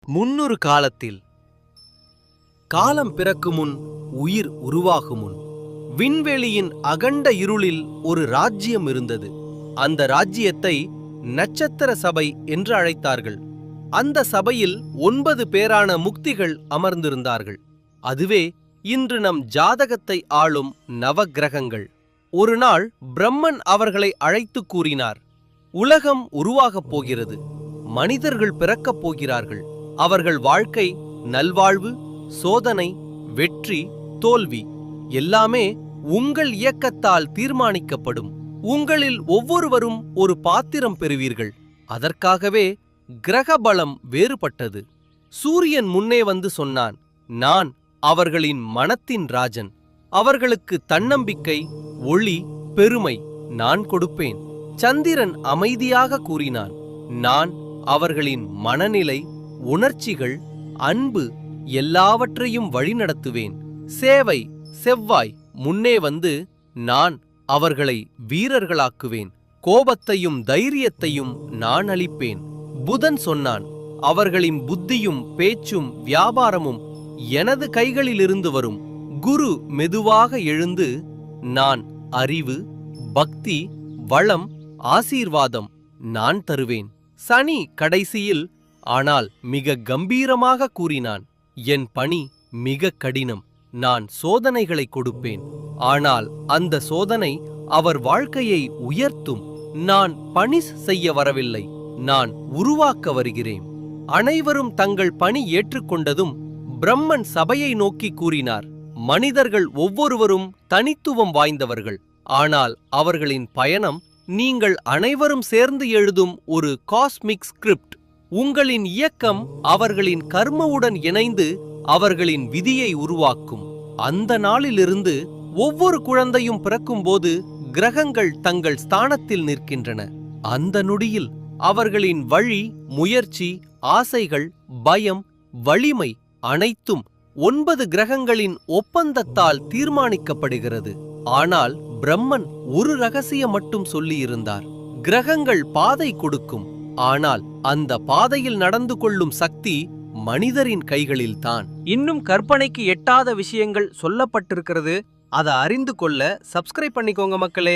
முன்னொரு காலத்தில், காலம் பிறக்கும் முன் உயிர் உருவாகும் முன், விண்வெளியின் அகண்ட இருளில் ஒரு ராஜ்யம் இருந்தது. அந்த ராஜ்யத்தை நட்சத்திர சபை என்று அழைத்தார்கள். அந்த சபையில் 9 பேரான முக்திகள் அமர்ந்திருந்தார்கள். அதுவே இன்று நம் ஜாதகத்தை ஆளும் நவக்கிரகங்கள். ஒரு நாள் பிரம்மன் அவர்களை அழைத்து கூறினார், உலகம் உருவாகப் போகிறது, மனிதர்கள் பிறக்கப் போகிறார்கள். அவர்கள் வாழ்க்கை, நல்வாழ்வு, சோதனை, வெற்றி, தோல்வி எல்லாமே உங்கள் இயக்கத்தால் தீர்மானிக்கப்படும். உங்களில் ஒவ்வொருவரும் ஒரு பாத்திரம் பெறுவீர்கள். அதற்காகவே கிரக பலம் வேறுபட்டது. சூரியன் முன்னே வந்து சொன்னான், நான் அவர்களின் மனத்தின் ராஜன். அவர்களுக்கு தன்னம்பிக்கை, ஒளி, பெருமை நான் கொடுப்பேன். சந்திரன் அமைதியாக கூறினான், நான் அவர்களின் மனநிலை, உணர்ச்சிகள், அன்பு எல்லாவற்றையும் வழிநடத்துவேன். சேவை, செவ்வாய் முன்னே வந்து, நான் அவர்களை வீரர்களாக்குவேன். கோபத்தையும் தைரியத்தையும் நான் அளிப்பேன். புதன் சொன்னான், அவர்களின் புத்தியும் பேச்சும் வியாபாரமும் எனது கைகளிலிருந்து வரும். குரு மெதுவாக எழுந்து, நான் அறிவு, பக்தி, வளம், ஆசீர்வாதம் நான் தருவேன். சனி கடைசியில், ஆனால் மிக கம்பீரமாக கூறினான், என் பணி மிக கடினம். நான் சோதனைகளை கொடுப்பேன். ஆனால் அந்த சோதனை அவர் வாழ்க்கையை உயர்த்தும். நான் பணி செய்ய வரவில்லை, நான் உருவாக்க வருகிறேன். அனைவரும் தங்கள் பணி ஏற்றுக்கொண்டதும் பிரம்மன் சபையை நோக்கி கூறினார், மனிதர்கள் ஒவ்வொருவரும் தனித்துவம் வாய்ந்தவர்கள். ஆனால் அவர்களின் பயணம் நீங்கள் அனைவரும் சேர்ந்து எழுதும் ஒரு காஸ்மிக் ஸ்கிரிப்ட். உங்களின் இயக்கம் அவர்களின் கர்மவுடன் இணைந்து அவர்களின் விதியை உருவாக்கும். அந்த நாளிலிருந்து ஒவ்வொரு குழந்தையும் பிறக்கும்போது கிரகங்கள் தங்கள் ஸ்தானத்தில் நிற்கின்றன. அந்த நொடியில் அவர்களின் வழி, முயற்சி, ஆசைகள், பயம், வலிமை அனைத்தும் 9 கிரகங்களின் ஒப்பந்தத்தால் தீர்மானிக்கப்படுகிறது. ஆனால் பிரம்மன் ஒரு ரகசியம் மட்டும் சொல்லியிருந்தார், கிரகங்கள் பாதை கொடுக்கும், ஆனால் அந்த பாதையில் நடந்து கொள்ளும் சக்தி மனிதரின் கைகளில்தான். இன்னும் கற்பனைக்கு எட்டாத விஷயங்கள் சொல்லப்பட்டிருக்கிறது. அதை அறிந்து கொள்ள சப்ஸ்கிரைப் பண்ணிக்கோங்க மக்களே.